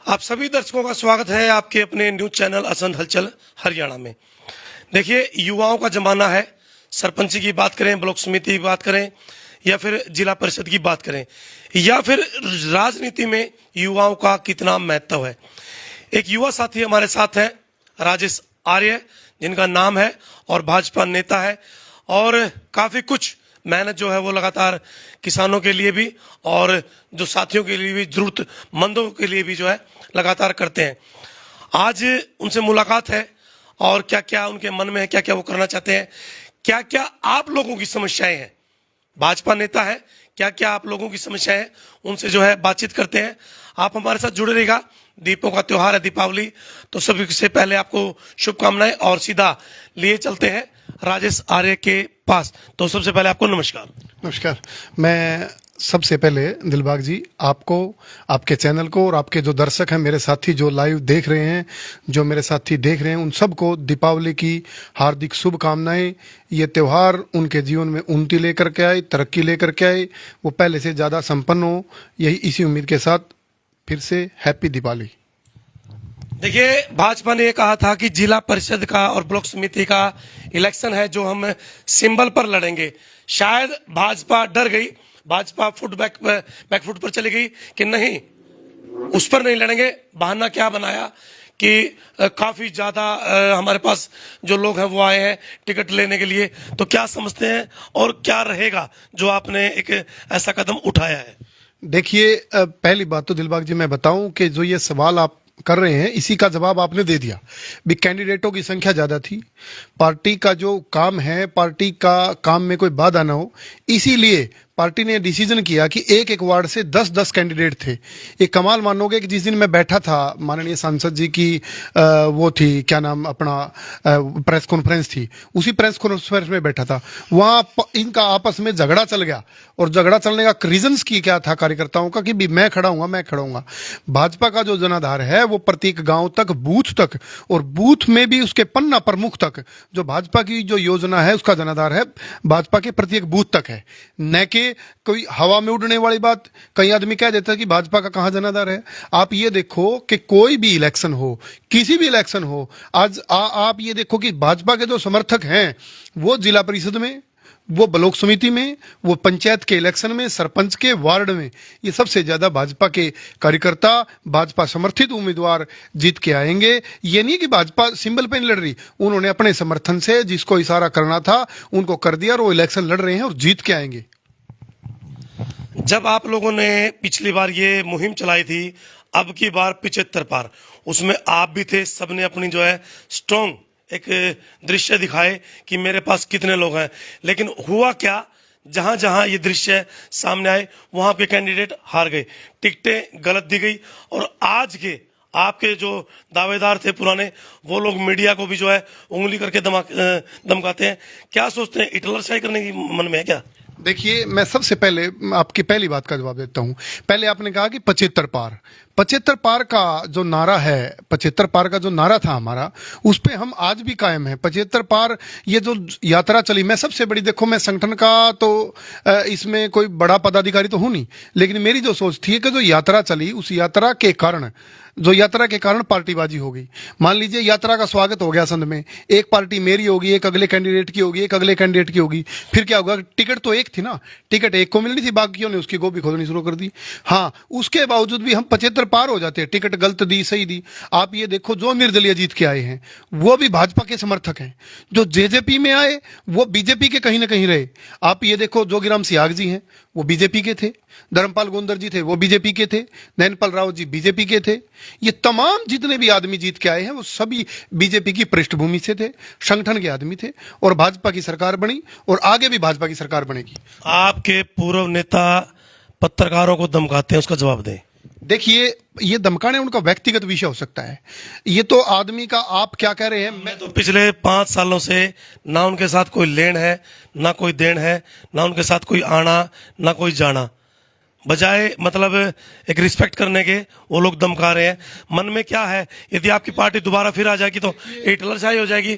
आप सभी दर्शकों का स्वागत है आपके अपने न्यूज चैनल असंध हलचल हरियाणा में। देखिए, युवाओं का जमाना है। सरपंची की बात करें, ब्लॉक समिति की बात करें, या फिर जिला परिषद की बात करें, या फिर राजनीति में युवाओं का कितना महत्व है। एक युवा साथी हमारे साथ हैं, राजेश आर्य, जिनका नाम है और भाजपा नेता है, और काफी कुछ मेहनत जो है वो लगातार किसानों के लिए भी और जो साथियों के लिए भी, जरूरतमंदों के लिए भी जो है लगातार करते हैं। आज उनसे मुलाकात है और क्या क्या उनके मन में है, क्या क्या वो करना चाहते हैं, क्या क्या आप लोगों की समस्याएं हैं। भाजपा नेता है, क्या क्या आप लोगों की समस्याएं हैं, उनसे जो है बातचीत करते हैं। आप हमारे साथ जुड़े रहिएगा। दीपों का त्योहार है, दीपावली, तो सभी से पहले आपको शुभकामनाएं, और सीधा लिए चलते हैं राजेश आर्य के पास। तो सबसे पहले आपको नमस्कार। नमस्कार। मैं सबसे पहले दिलबाग जी आपको, आपके चैनल को और आपके जो दर्शक हैं, मेरे साथी जो लाइव देख रहे हैं, जो मेरे साथी देख रहे हैं, उन सबको दीपावली की हार्दिक शुभकामनाएं। ये त्यौहार उनके जीवन में उन्नति लेकर के आए, तरक्की लेकर के आए, वो पहले से ज़्यादा संपन्न हो, यही इसी उम्मीद के साथ फिर से हैप्पी दीपावली। देखिए, भाजपा ने ये कहा था कि जिला परिषद का और ब्लॉक समिति का इलेक्शन है जो हम सिंबल पर लड़ेंगे। शायद भाजपा डर गई, भाजपा बैकफुट पर चली गई कि नहीं, उस पर नहीं लड़ेंगे। बहाना क्या बनाया कि काफी ज्यादा हमारे पास जो लोग हैं वो आए हैं टिकट लेने के लिए। तो क्या समझते हैं और क्या रहेगा जो आपने एक ऐसा कदम उठाया है? देखिए, पहली बात तो दिलबाग जी मैं बताऊं कि जो ये सवाल आप कर रहे हैं, इसी का जवाब आपने दे दिया। भी कैंडिडेटों की संख्या ज्यादा थी, पार्टी का जो काम है, पार्टी का काम में कोई बाधा ना हो, इसीलिए पार्टी ने डिसीजन किया कि एक एक वार्ड से 10-10 कैंडिडेट थे। एक कमाल मानोगे कि जिस दिन मैं बैठा था, माननीय सांसद जी की वो थी, क्या नाम अपना, प्रेस कॉन्फ्रेंस थी, उसी प्रेस कॉन्फ्रेंस में बैठा था। वहां इनका आपस में झगड़ा चल गया, और झगड़ा चलने का रीजंस की क्या था कार्यकर्ताओं का कि भी मैं खड़ा हूंगा। भाजपा का जो जनाधार है वो प्रत्येक गांव तक, बूथ तक, और बूथ में भी उसके पन्ना प्रमुख तक जो भाजपा की जो योजना है उसका जनाधार है भाजपा के प्रत्येक बूथ तक है। न कि कोई हवा में उड़ने वाली बात। कई आदमी कह देता है कि भाजपा का कहां जनाधार है। आप ये देखो कि कोई भी इलेक्शन हो, किसी भी इलेक्शन हो, आज आप ये देखो कि भाजपा के जो समर्थक हैं वो जिला परिषद में, वो ब्लॉक समिति में, वो पंचायत के इलेक्शन में, सरपंच के वार्ड में, ये सबसे ज्यादा भाजपा के कार्यकर्ता, भाजपा समर्थित उम्मीदवार जीत के आएंगे। ये नहीं कि भाजपा सिंबल पे नहीं लड़ रही, उन्होंने अपने समर्थन से जिसको इशारा करना था उनको कर दिया, और वो इलेक्शन लड़ रहे हैं और जीत के आएंगे। जब आप लोगों ने पिछली बार ये मुहिम चलाई थी, अब की बार 75 पार, उसमें आप भी थे। सबने अपनी जो है स्ट्रॉन्ग एक दृश्य दिखाए कि मेरे पास कितने लोग हैं। लेकिन हुआ क्या, जहां जहां ये दृश्य सामने आए वहां पे कैंडिडेट हार गए, टिकटें गलत दी गई। और आज के आपके जो दावेदार थे पुराने, वो लोग मीडिया को भी जो है उंगली करके धमकाते हैं। क्या सोचते हैं, हिटलरशाही करने की मन में है क्या? देखिए, मैं सबसे पहले आपकी पहली बात का जवाब देता हूं। पहले आपने कहा कि 75 पार, 75 पार का जो नारा है, 75 पार का जो नारा था हमारा, उस पे हम आज भी कायम है। 75 पार ये जो यात्रा चली, मैं सबसे बड़ी, देखो मैं संगठन का तो इसमें कोई बड़ा पदाधिकारी तो हूं नहीं, लेकिन मेरी जो सोच थी कि जो यात्रा चली, उस यात्रा के कारण पार्टीबाजी हो गई। मान लीजिए यात्रा का स्वागत हो गया संध में, एक पार्टी मेरी होगी, एक अगले कैंडिडेट की होगी, एक अगले कैंडिडेट की होगी, फिर क्या होगा, टिकट तो एक थी ना, टिकट एक को मिलनी थी, बाकियों ने उसकी गोभी खोदनी शुरू कर दी। हाँ, उसके बावजूद भी हम 75 पार हो जाते हैं। टिकट गलत दी, सही दी। आप ये देखो, जो निर्दलीय जीत के आए हैं वो भी भाजपा के समर्थक हैं, जो जेजेपी में आए वो बीजेपी के कहीं ना कहीं रहे। आप ये देखो, जोगीराम सियाग जी हैं, वो बीजेपी के थे, धर्मपाल गोंदर जी थे, वो बीजेपी के थे, नैनपाल राव जी बीजेपी के थे। ये तमाम जितने भी आदमी जीत के आए हैं वो सभी बीजेपी की पृष्ठभूमि से थे, संगठन के आदमी थे, और भाजपा की सरकार बनी, और आगे भी भाजपा की सरकार बनेगी। आपके पूर्व नेता पत्रकारों को धमकाते हैं, उसका जवाब दें। देखिए, ये धमकाने उनका व्यक्तिगत विषय हो सकता है, ये तो आदमी का, आप क्या कह रहे हैं। मैं तो पिछले 5 सालों से ना उनके साथ कोई लेन है, ना कोई देन है, ना उनके साथ कोई आना, ना कोई जाना। बजाय मतलब एक रिस्पेक्ट करने के वो लोग धमका रहे हैं। मन में क्या है, यदि आपकी पार्टी दोबारा फिर आ जाएगी तो हिटलरशाही हो जाएगी।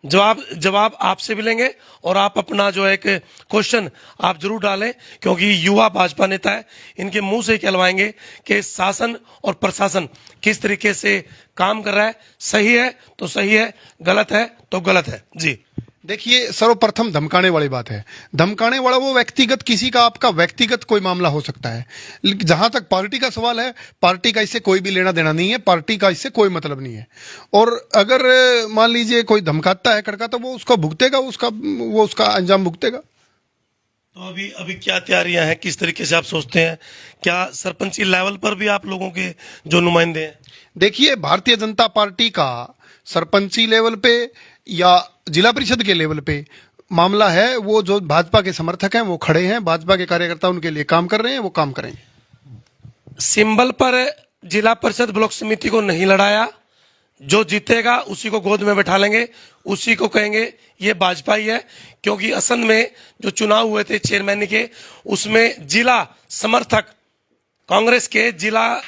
जवाब आपसे भी लेंगे और आप अपना जो है एक क्वेश्चन आप जरूर डालें, क्योंकि युवा भाजपा नेता है, इनके मुंह से कहलवाएंगे कि शासन और प्रशासन किस तरीके से काम कर रहा है। सही है तो सही है, गलत है तो गलत है। जी देखिए, सर्वप्रथम धमकाने वाली बात है। धमकाने वाला वो व्यक्तिगत, किसी का आपका व्यक्तिगत कोई मामला हो सकता है, लेकिन जहां तक पार्टी का सवाल है, पार्टी का इससे कोई भी लेना देना नहीं है, पार्टी का इससे कोई मतलब नहीं है। और अगर मान लीजिए कोई धमकाता है कड़का, तो वो उसको भुगतेगा, वो उसका अंजाम भुगतेगा। तो अभी क्या तैयारियां हैं, किस तरीके से आप सोचते हैं, क्या सरपंची लेवल पर भी आप लोगों के जो नुमाइंदे हैं? देखिए, भारतीय जनता पार्टी का सरपंची लेवल पे या जिला परिषद के लेवल पे मामला है, वो जो भाजपा के समर्थक हैं वो खड़े हैं, भाजपा के कार्यकर्ता उनके लिए काम कर रहे हैं, वो काम करेंगे। सिंबल पर जिला परिषद ब्लॉक समिति को नहीं लड़ाया, जो जीतेगा उसी को गोद में बैठा लेंगे, उसी को कहेंगे ये भाजपा ही है। क्योंकि असम में जो चुनाव हुए थे चेयरमैन के, उसमें जिला समर्थक कांग्रेस के जिला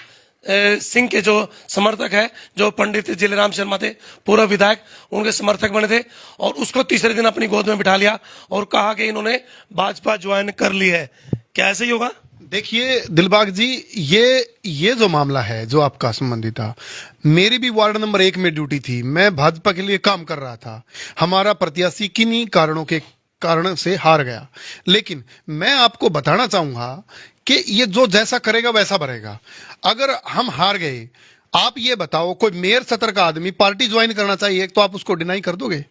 सिंह के जो समर्थक है, जो पंडित जिलेराम शर्मा थे, पूर्व विधायक, उनके समर्थक बने थे, और उसको तीसरे दिन अपनी गोद में बिठा लिया और कहा कि इन्होंने भाजपा ज्वाइन कर ली है। क्या ऐसे ही होगा? देखिए दिलबाग जी, ये जो मामला है जो आपका संबंधित था, मेरी भी वार्ड नंबर 1 में ड्यूटी थी, मैं भाजपा के लिए काम कर रहा था, हमारा प्रत्याशी किन्हीं कारणों के कारण से हार गया। लेकिन मैं आपको बताना चाहूंगा कि ये जो जैसा करेगा वैसा भरेगा। अगर हम हार गए, आप ये बताओ, कोई मेयर सतर का आदमी पार्टी ज्वाइन करना चाहिए, तो आप उसको डिनाई कर दोगे?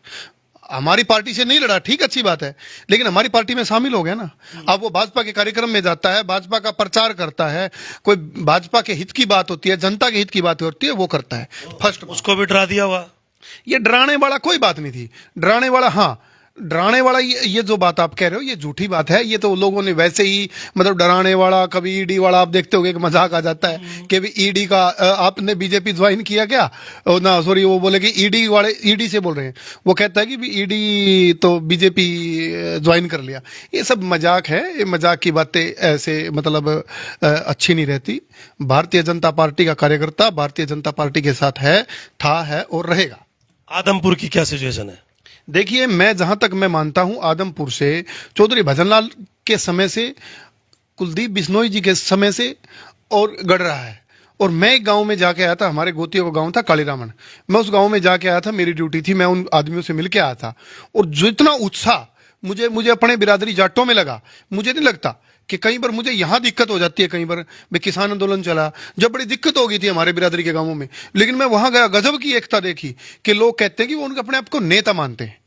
हमारी पार्टी से नहीं लड़ा, ठीक, अच्छी बात है, लेकिन हमारी पार्टी में शामिल हो गया ना। अब वो भाजपा के कार्यक्रम में जाता है, भाजपा का प्रचार करता है, कोई भाजपा के हित की बात होती है, जनता के हित की बात होती है, वो करता है। फर्स्ट, उसको भी डरा दिया हुआ। ये डराने वाला कोई बात नहीं थी। डराने वाला, हाँ, डराने वाला ये जो बात आप कह रहे हो, ये झूठी बात है। ये तो लोगों ने वैसे ही, मतलब डराने वाला, कभी ईडी वाला, आप देखते होगे कि मजाक आ जाता है कि भी ईडी का आपने बीजेपी ज्वाइन किया क्या, ना सॉरी, वो बोले कि ईडी वाले, ईडी से बोल रहे हैं, वो कहता है कि भी ईडी तो बीजेपी ज्वाइन कर लिया। ये सब मजाक है, ये मजाक की बातें ऐसे मतलब अच्छी नहीं रहती। भारतीय जनता पार्टी का कार्यकर्ता भारतीय जनता पार्टी के साथ है, था, है और रहेगा। आदमपुर की क्या सिचुएशन है? देखिए, मैं जहां तक मैं मानता हूं, आदमपुर से चौधरी भजनलाल के समय से, कुलदीप बिश्नोई जी के समय से और गढ़ रहा है। और मैं एक गांव में जाके आया था, हमारे गोतियों का गांव था कालीरामन, मैं उस गांव में जाके आया था, मेरी ड्यूटी थी, मैं उन आदमियों से मिल के आया था। और जितना उत्साह मुझे अपने बिरादरी जाटों में लगा, मुझे नहीं लगता कि कई बार मुझे यहाँ दिक्कत हो जाती है। कई बार मैं किसान आंदोलन चला, जब बड़ी दिक्कत हो गई थी हमारे बिरादरी के गांवों में, लेकिन मैं वहां गया, गजब की एकता देखी कि लोग कहते हैं कि वो उनके अपने आप को नेता मानते हैं।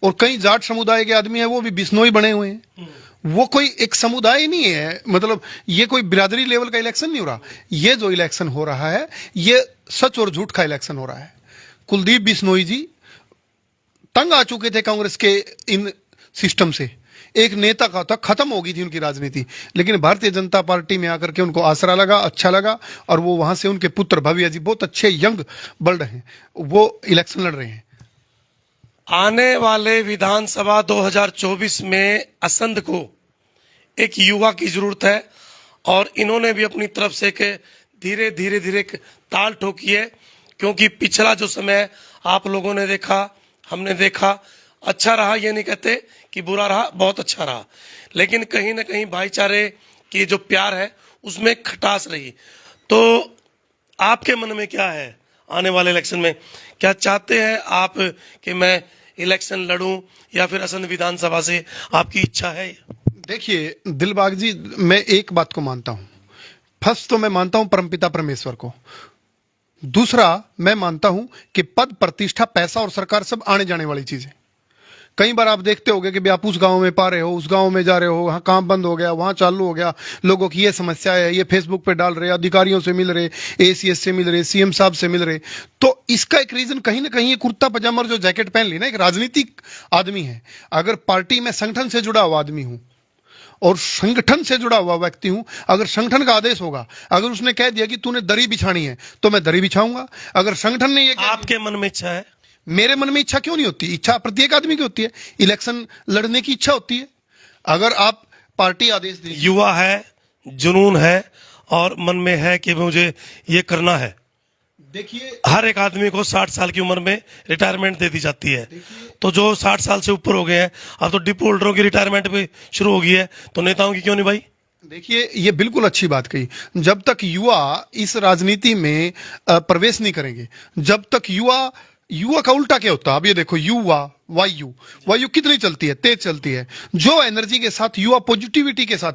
और कई जाट समुदाय के आदमी है, वो भी बिश्नोई बने हुए हैं। वो कोई एक समुदाय नहीं है, मतलब ये कोई बिरादरी लेवल का इलेक्शन नहीं हो रहा। ये जो इलेक्शन हो रहा है, ये सच और झूठ का इलेक्शन हो रहा है। कुलदीप बिश्नोई जी तंग आ चुके थे कांग्रेस के इन सिस्टम से, एक नेता का था, खत्म हो गई थी उनकी राजनीति, लेकिन भारतीय जनता पार्टी में आकर के उनको आसरा लगा, अच्छा लगा, और वो वहां से उनके पुत्र भव्य जी, बहुत अच्छे यंग बल रहे हैं, वो इलेक्शन लड़ रहे हैं। आने वाले विधानसभा 2024 में असंध को एक युवा की जरूरत है, और इन्होंने भी अपनी तरफ से धीरे धीरे एक ताल ठोकी है। क्योंकि पिछला जो समय आप लोगों ने देखा, हमने देखा, अच्छा रहा, ये नहीं कहते कि बुरा रहा, बहुत अच्छा रहा, लेकिन कहीं ना कहीं भाईचारे की जो प्यार है उसमें खटास रही। तो आपके मन में क्या है आने वाले इलेक्शन में? क्या चाहते हैं आप कि मैं इलेक्शन लड़ूं, या फिर असंध विधानसभा से आपकी इच्छा है? देखिए दिलबाग जी, मैं एक बात को मानता हूं। फर्स्ट तो मैं मानता हूं परमपिता परमेश्वर को। दूसरा, मैं मानता हूं कि पद, प्रतिष्ठा, पैसा और सरकार सब आने जाने वाली चीज है। कई बार आप देखते होंगे कि भी आप उस गांव में पा रहे हो, उस गांव में जा रहे हो, वहां काम बंद हो गया, वहां चालू हो गया, लोगों की ये समस्या है, ये फेसबुक पे डाल रहे, अधिकारियों से मिल रहे, एसीएस से मिल रहे, सीएम साहब से मिल रहे। तो इसका एक रीजन कहीं ना कहीं ये कुर्ता पजामा और जो जैकेट पहन ली ना, एक राजनीतिक आदमी है। अगर पार्टी में संगठन से जुड़ा हुआ आदमी हूं और संगठन से जुड़ा हुआ व्यक्ति हूं, अगर संगठन का आदेश होगा, अगर उसने कह दिया कि तूने दरी बिछानी है, तो मैं दरी बिछाऊंगा। अगर संगठन ने ये, आपके मन में इच्छा है? मेरे मन में इच्छा क्यों नहीं होती? इच्छा प्रत्येक आदमी की होती है, इलेक्शन लड़ने की इच्छा होती है। अगर आप पार्टी आदेश दे, युवा है, जुनून है, और मन में है कि मुझे ये करना है। देखिए, हर एक आदमी को 60 साल की उम्र में रिटायरमेंट दे दी जाती है। तो जो 60 साल से ऊपर हो गए हैं, अब तो डिपो होल्डरों की रिटायरमेंट भी शुरू हो गई है, तो नेताओं की क्यों नहीं भाई? देखिए, ये बिल्कुल अच्छी बात कही। जब तक युवा इस राजनीति में प्रवेश नहीं करेंगे, जब तक युवा युवा का उल्टा क्या होता है? अब ये देखो, युवा वायु वायु कितनी चलती है? तेज चलती है। जो एनर्जी के साथ युवा पॉजिटिविटी के साथ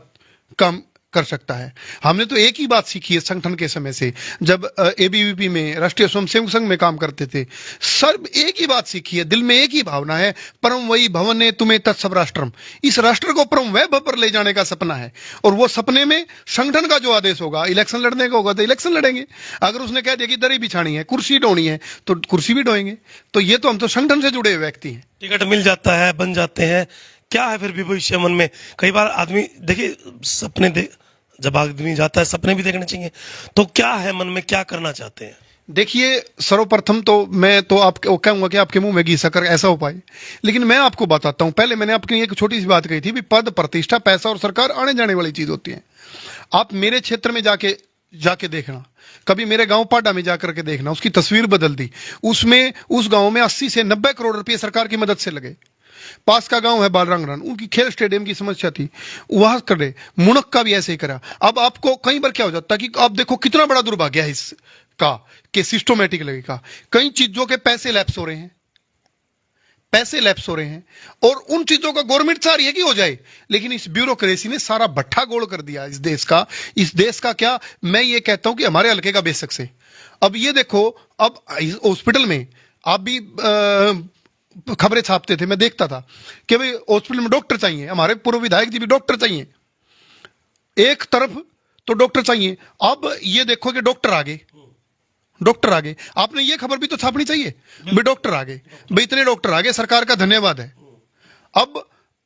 काम कर सकता है। हमने तो एक ही बात सीखी है संगठन के समय से, जब एबीवीपी में, राष्ट्रीय स्वयंसेवक संघ में काम करते थे। सब एक ही बात सीखी है, दिल में एक ही भावना है, परम वही भवने तुम्हें तत्सव राष्ट्रम। इस राष्ट्र को परम वैभव पर ले जाने का सपना है, और वो सपने में संगठन का जो आदेश होगा, इलेक्शन लड़ने का होगा तो इलेक्शन लड़ेंगे। अगर उसने कह दिया कि दरी बिछानी है, कुर्सी ढोनी है, तो कुर्सी भी ढोएंगे। तो ये तो हम तो संगठन से जुड़े हुए व्यक्ति हैं। टिकट मिल जाता है, बन जाते हैं, क्या है फिर भी भविष्य मन में? कई बार आदमी देखिए सपने देख, जब आदमी जाता है सपने भी देखने चाहिए, तो क्या है मन में, क्या करना चाहते हैं? देखिए, सर्वप्रथम तो मैं तो आपको कहूंगा कि आपके मुंह में घी शक्कर ऐसा हो पाए, लेकिन मैं आपको बताता हूं। पहले मैंने आपके एक छोटी सी बात कही थी भी पद, प्रतिष्ठा, पैसा और सरकार आने जाने वाली चीज होती है। आप मेरे क्षेत्र में जाके देखना, कभी मेरे गांव पाडा में जाकर के देखना, उसकी तस्वीर बदल दी। उसमें उस गांव में 80 से 90 करोड़ रुपए सरकार की मदद से लगे। पास का गांव है बालरंगरन, उनकी खेल स्टेडियम की समस्या थी, वहां करे। मुनक का भी ऐसे ही करा। अब आपको कई बार क्या हो जाता है कि आप देखो कितना बड़ा दुर्भाग्य है इसका, कि सिस्टोमेटिक लगेगा। कई चीजों के पैसे लैप्स हो रहे हैं, और उन चीजों का गवर्नमेंट चाह रही है कि हो जाए, लेकिन इस ब्यूरोक्रेसी ने सारा भट्ठा गोल कर दिया इस देश का। इस देश का क्या, मैं ये कहता हूं कि हमारे हल्के का बेशक से। अब ये देखो, अब हॉस्पिटल में आप भी खबरें छापते थे, मैं देखता था कि भाई हॉस्पिटल में डॉक्टर चाहिए, हमारे पूर्व विधायक जी भी डॉक्टर चाहिए, एक तरफ तो डॉक्टर चाहिए। अब ये देखो कि डॉक्टर आ गए, आपने ये खबर भी तो छापनी चाहिए भाई, डॉक्टर आ गए, भाई इतने डॉक्टर आ गए, सरकार का धन्यवाद है। अब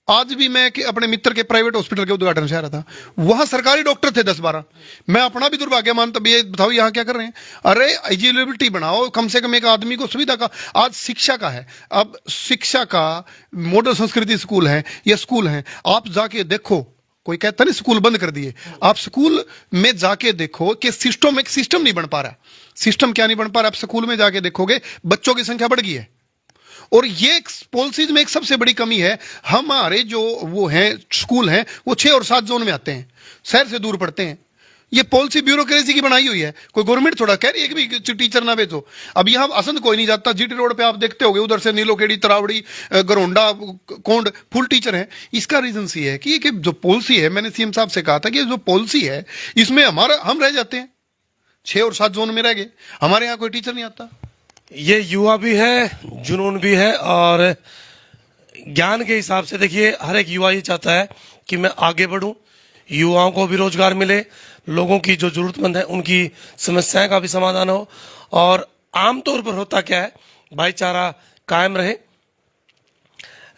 आज भी मैं अपने मित्र के प्राइवेट हॉस्पिटल के उद्घाटन से आ रहा था, वहां सरकारी डॉक्टर थे 10-12। मैं अपना भी दुर्भाग्य मानता, ये बताओ यहाँ क्या कर रहे हैं? अरे एलिजिबिलिटी बनाओ, कम से कम एक आदमी को सुविधा का। आज शिक्षा का है, अब शिक्षा का मॉडल संस्कृति स्कूल है या स्कूल है, आप जाके देखो। कोई कहता नहीं स्कूल बंद कर दिए, आप स्कूल में जाके देखो कि सिस्टम नहीं बन पा रहा। सिस्टम क्या नहीं बन पा रहा? आप स्कूल में जाके देखोगे बच्चों की संख्या बढ़ गई है। और ये पॉलिसीज में एक सबसे बड़ी कमी है, हमारे जो वो हैं स्कूल हैं, वो 6 और 7 जोन में आते हैं, शहर से दूर पड़ते हैं। ये पॉलिसी ब्यूरोक्रेसी की बनाई हुई है, कोई गवर्नमेंट थोड़ा कह रही है कि भी टीचर ना भेजो। अब यहाँ असंध कोई नहीं जाता, जीटी रोड पे आप देखते होगे, उधर से नीलोखेड़ी, तरावड़ी, गरोंडा, कोंड फुल टीचर हैं। इसका रीजन सी है कि जो पॉलिसी है, मैंने सीएम साहब से कहा था कि जो पॉलिसी है इसमें हम रह जाते हैं, 6 और 7 जोन में रह गए, हमारे यहाँ कोई टीचर नहीं आता। ये युवा भी है, जुनून भी है, और ज्ञान के हिसाब से देखिए हर एक युवा ये चाहता है कि मैं आगे बढ़ूं, युवाओं को भी रोजगार मिले, लोगों की जो जरूरतमंद है उनकी समस्याएं का भी समाधान हो, और आमतौर पर होता क्या है, भाईचारा कायम रहे।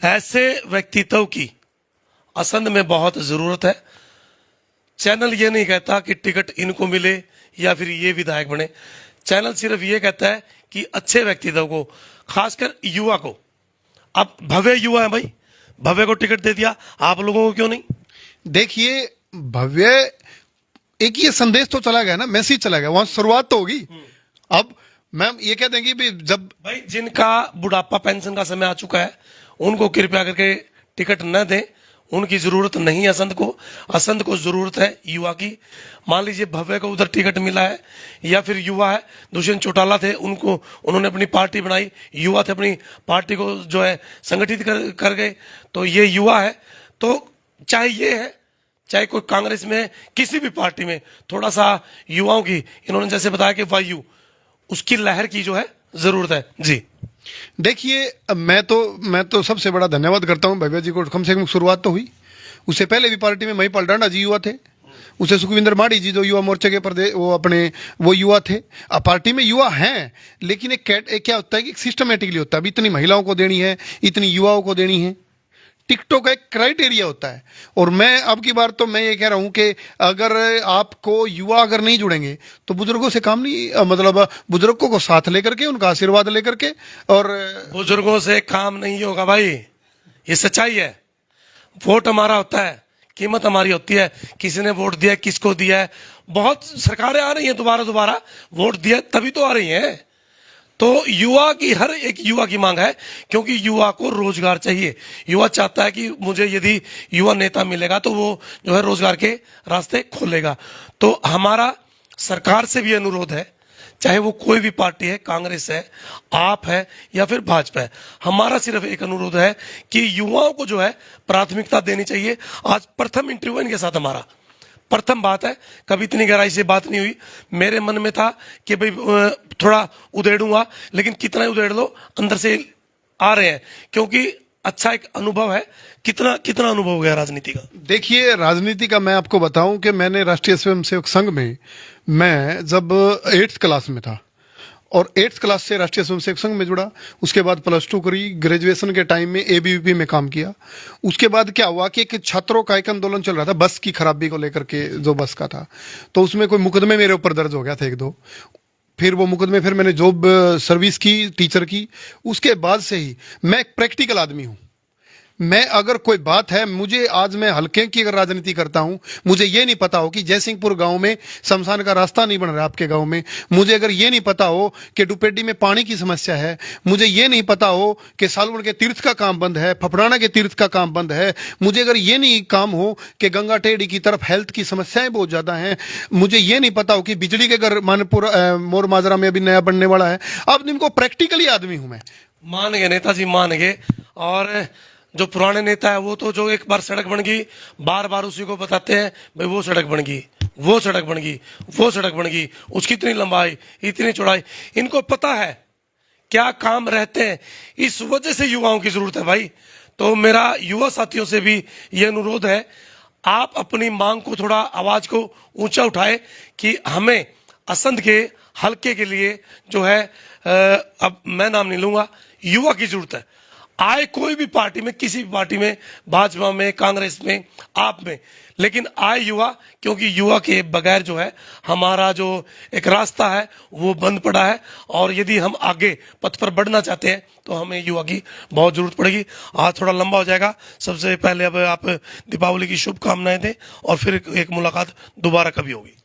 ऐसे व्यक्तित्व की असंध में बहुत जरूरत है। चैनल ये नहीं कहता कि टिकट इनको मिले या फिर ये विधायक बने, चैनल सिर्फ ये कहता है कि अच्छे व्यक्तित्व को, खासकर युवा को। अब भव्य युवा है भाई, भव्य को टिकट दे दिया, आप लोगों को क्यों नहीं? देखिए, भव्य एक ये संदेश तो चला गया ना, मैसेज चला गया, वहां शुरुआत तो होगी। अब मैम ये कह देंगे भी जब भाई जिनका बुढ़ापा पेंशन का समय आ चुका है उनको कृपया करके टिकट न दें, उनकी जरूरत नहीं है असंध को जरूरत है युवा की। मान लीजिए भव्य को उधर टिकट मिला है, या फिर युवा है, दुष्यंत चौटाला थे, उन्होंने अपनी पार्टी बनाई, युवा थे, अपनी पार्टी को जो है संगठित कर गए, तो ये युवा है। तो चाहे ये है, चाहे कोई कांग्रेस में, किसी भी पार्टी में, थोड़ा सा युवाओं की, इन्होंने जैसे बताया कि वायु, उसकी लहर की जो है जरूरत है जी। देखिए, मैं तो सबसे बड़ा धन्यवाद करता हूं भव्या जी को, कम से कम शुरुआत तो हुई। उससे पहले भी पार्टी में महिपाल डांडा जी युवा थे, उससे सुखविंदर माड़ी जी जो युवा मोर्चे के वो युवा थे। अब पार्टी में युवा हैं, लेकिन एक क्या होता है कि सिस्टमेटिकली होता है, अभी इतनी महिलाओं को देनी है, इतनी युवाओं को देनी है, टिकटों का एक क्राइटेरिया होता है। और मैं अब की बार तो मैं ये कह रहा हूं कि अगर आपको युवा अगर नहीं जुड़ेंगे तो बुजुर्गों से काम नहीं, मतलब बुजुर्गों को साथ लेकर के, उनका आशीर्वाद लेकर के, और बुजुर्गों से काम नहीं होगा भाई, ये सच्चाई है। वोट हमारा होता है, कीमत हमारी होती है, किसी ने वोट दिया, किसको दिया है, बहुत सरकारें आ रही हैं दोबारा वोट दिया तभी तो आ रही हैं। तो युवा की हर एक युवा की मांग है, क्योंकि युवा को रोजगार चाहिए। युवा चाहता है कि मुझे यदि युवा नेता मिलेगा तो वो जो है रोजगार के रास्ते खोलेगा। तो हमारा सरकार से भी अनुरोध है, चाहे वो कोई भी पार्टी है, कांग्रेस है, आप है या फिर भाजपा है, हमारा सिर्फ एक अनुरोध है कि युवाओं को जो है प्राथमिकता देनी चाहिए। आज प्रथम इंटरव्यू इनके साथ हमारा प्रथम बात है, कभी इतनी गहराई से बात नहीं हुई। मेरे मन में था कि भाई थोड़ा उधेड़ूंगा, लेकिन कितना ही उधेड़ लो अंदर से आ रहे हैं, क्योंकि अच्छा एक अनुभव है। कितना कितना अनुभव हो गया राजनीति का? देखिए, राजनीति का मैं आपको बताऊं कि मैंने राष्ट्रीय स्वयंसेवक संघ में मैं जब 8th क्लास में था और 8th क्लास से राष्ट्रीय स्वयंसेवक संघ में जुड़ा, उसके बाद +2 करी, ग्रेजुएशन के टाइम में एबीवीपी में काम किया। उसके बाद क्या हुआ कि एक छात्रों का एक आंदोलन चल रहा था बस की खराबी को लेकर के, जो बस का था, तो उसमें कोई मुकदमे मेरे ऊपर दर्ज हो गया था 1-2। फिर वो मुकदमे, फिर मैंने जॉब सर्विस की, टीचर की। उसके बाद से ही मैं एक प्रैक्टिकल आदमी हूं। मैं अगर कोई बात है, मुझे आज मैं हल्के की अगर राजनीति करता हूं, मुझे ये नहीं पता हो कि जयसिंहपुर गांव में शमशान का रास्ता नहीं बन रहा आपके गांव में, मुझे अगर ये नहीं पता हो कि डुपेडी में पानी की समस्या है, मुझे ये नहीं पता हो कि सालवन के तीर्थ का काम बंद है, फफड़ाना के तीर्थ का काम बंद है, मुझे अगर ये नहीं काम हो कि गंगा टेढ़ी की तरफ हेल्थ की समस्याएं बहुत ज्यादा हैं, मुझे ये नहीं पता हो कि बिजली के घर मानपुर मोर माजरा में अभी नया बनने वाला है। अब इनको प्रैक्टिकली आदमी हूं मैं। मान गए नेताजी, मान गए। और जो पुराने नेता है वो तो जो एक बार सड़क बन गई बार बार उसी को बताते हैं, भाई वो सड़क बन गई, वो सड़क बन गई, वो सड़क बन गई, उसकी इतनी लंबाई, इतनी चौड़ाई। इनको पता है क्या काम रहते हैं, इस वजह से युवाओं की जरूरत है भाई। तो मेरा युवा साथियों से भी ये अनुरोध है, आप अपनी मांग को थोड़ा आवाज को ऊंचा उठाए कि हमें असंध के हल्के के लिए जो है अब मैं नाम नहीं लूंगा, युवा की जरूरत है। आए कोई भी पार्टी में, किसी भी पार्टी में, भाजपा में, कांग्रेस में, आप में, लेकिन आए युवा, क्योंकि युवा के बगैर जो है हमारा जो एक रास्ता है वो बंद पड़ा है। और यदि हम आगे पथ पर बढ़ना चाहते हैं तो हमें युवा की बहुत जरूरत पड़ेगी। आज थोड़ा लंबा हो जाएगा। सबसे पहले अब आप दीपावली की शुभकामनाएं दें और फिर एक मुलाकात दोबारा कभी होगी।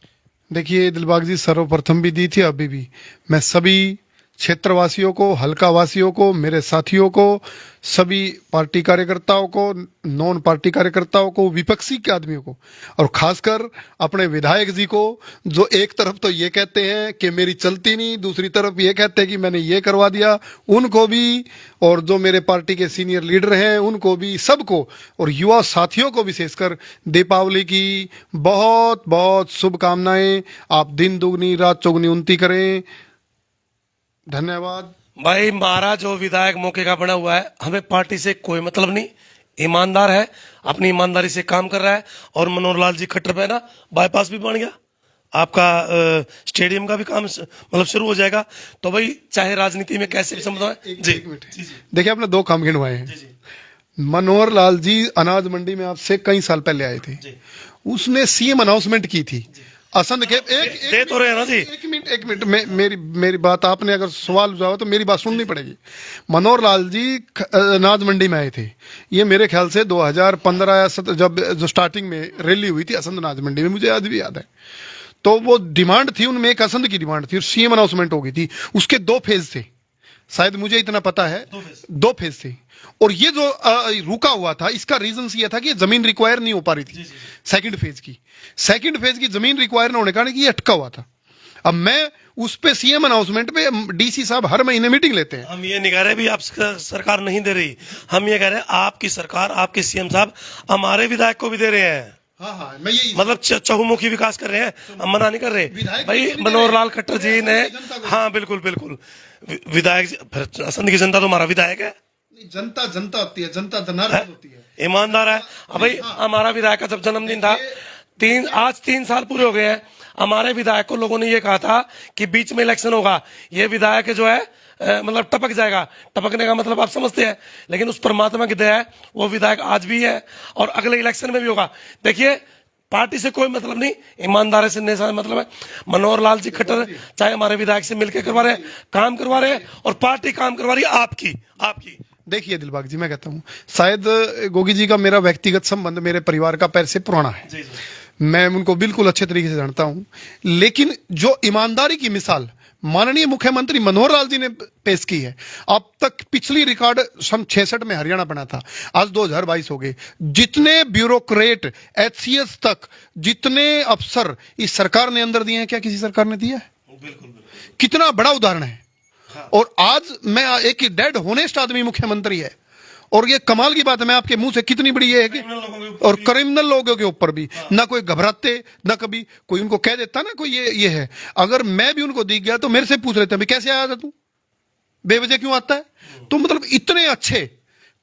देखिए दिलबाग जी, सर्वप्रथम भी दी थी, अभी भी मैं सभी क्षेत्रवासियों को, हल्का वासियों को, मेरे साथियों को, सभी पार्टी कार्यकर्ताओं को, नॉन पार्टी कार्यकर्ताओं को, विपक्षी के आदमियों को, और खासकर अपने विधायक जी को, जो एक तरफ तो ये कहते हैं कि मेरी चलती नहीं, दूसरी तरफ ये कहते हैं कि मैंने ये करवा दिया, उनको भी, और जो मेरे पार्टी के सीनियर लीडर हैं उनको भी, सबको, और युवा साथियों को विशेषकर दीपावली की बहुत बहुत शुभकामनाएं। आप दिन दुगनी रात चौगुनी उन्नति करें। धन्यवाद भाई। हमारा जो विधायक मौके का बना हुआ है, हमें पार्टी से कोई मतलब नहीं, ईमानदार है, अपनी ईमानदारी से काम कर रहा है। और मनोहर लाल जी खट्टर पे ना बाईपास भी बन गया, आपका स्टेडियम का भी काम मतलब शुरू हो जाएगा। तो भाई चाहे राजनीति में कैसे भी संबंध है जी। देखिए, आपने 2 काम गिनवाए हैं। मनोहर लाल जी अनाज मंडी में आपसे कई साल पहले आए थे, उसने सीएम अनाउंसमेंट की थी असंध के। दे तो रहे हैं ना जी। एक मिनट मेरी बात, आपने अगर सवाल जाओ तो मेरी बात सुननी पड़ेगी। मनोहर लाल जी अनाज मंडी में आए थे, ये मेरे ख्याल से 2015 या 17 जब जो स्टार्टिंग में रैली हुई थी असंध अनाज मंडी में, मुझे आज भी याद है। तो वो डिमांड थी उनमें, एक असंध की डिमांड थी, सीएम अनाउंसमेंट हो गई थी। उसके 2 फेज थे, शायद मुझे इतना पता है, 2 फेज थे। और ये जो रुका हुआ था, इसका रीजन ये था कि जमीन रिक्वायर नहीं हो पा रही थी। सेकंड फेज की जमीन रिक्वायर ना होने कारण ये अटका हुआ था। अब मैं उस पे सीएम अनाउंसमेंट पे डीसी साहब हर महीने मीटिंग लेते हैं। हम ये नहीं कह रहे भी आप सरकार नहीं दे रही, हम ये कह रहे हैं आपकी सरकार, आपके सीएम साहब हमारे विधायक को भी दे रहे हैं। हाँ, मैं यही मतलब चहुमुखी विकास कर रहे हैं, हम मना नहीं कर रहे भाई। मनोहर लाल खट्टर जी ने, हाँ बिल्कुल बिल्कुल, विधायक असंध की जनता तो हमारा विधायक है। जनता होती है, जनता धनार्थ होती है, ईमानदार है। अब भाई हमारा विधायक का जब जन्मदिन था, आज 3 साल पूरे हो गए हैं, हमारे विधायक को लोगों ने ये कहा था कि बीच में इलेक्शन होगा, ये विधायक जो है मतलब टपक जाएगा। टपकने का मतलब आप समझते हैं, लेकिन उस परमात्मा की दया है, वो विधायक आज भी है और अगले इलेक्शन में भी होगा। देखिए, पार्टी से कोई मतलब नहीं, ईमानदारी से मतलब है। मनोहर लाल जी खट्टर चाहे हमारे विधायक से मिलकर करवा रहे हैं, काम करवा रहे हैं, और पार्टी काम करवा रही है आपकी। देखिए दिलबाग जी, मैं कहता हूं, शायद गोगी जी का मेरा व्यक्तिगत संबंध मेरे परिवार का पैर से पुराना है। मैं उनको बिल्कुल अच्छे तरीके से जानता हूं, लेकिन जो ईमानदारी की मिसाल माननीय मुख्यमंत्री मनोहर लाल जी ने पेश की है, अब तक पिछली रिकॉर्ड सन 66 में हरियाणा बना था, आज 2022 हो गए। जितने ब्यूरोक्रेट एचसीएस तक, जितने अफसर इस सरकार ने अंदर दिए हैं, क्या किसी सरकार ने दिया है? बिल्कुल। कितना बड़ा उदाहरण है। और आज मैं एक डेड होनेस्ट आदमी मुख्यमंत्री है, और ये कमाल की बात है, मैं आपके मुंह से कितनी बड़ी ये है कि, और क्रिमिनल लोगों के ऊपर भी ना कोई घबराते, ना कभी कोई उनको कह देता ना कोई ये है। अगर मैं भी उनको दिख गया तो मेरे से पूछ लेते हैं कैसे आया था तू, बेवजह क्यों आता है? तो मतलब इतने अच्छे,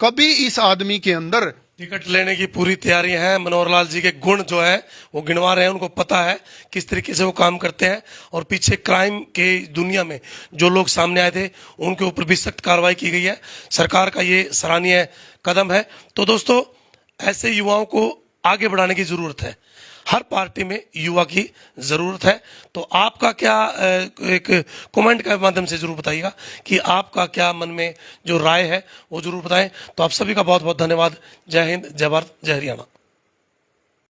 कभी इस आदमी के अंदर टिकट लेने की पूरी तैयारी है। मनोहर लाल जी के गुण जो है वो गिनवा रहे हैं, उनको पता है किस तरीके से वो काम करते हैं, और पीछे क्राइम के दुनिया में जो लोग सामने आए थे उनके ऊपर भी सख्त कार्रवाई की गई है। सरकार का ये सराहनीय कदम है। तो दोस्तों, ऐसे युवाओं को आगे बढ़ाने की जरूरत है। हर पार्टी में युवा की जरूरत है। तो आपका क्या एक कमेंट के माध्यम से जरूर बताइएगा कि आपका क्या मन में जो राय है वो जरूर बताएं। तो आप सभी का बहुत बहुत धन्यवाद। जय हिंद, जय भारत, जय हरियाणा।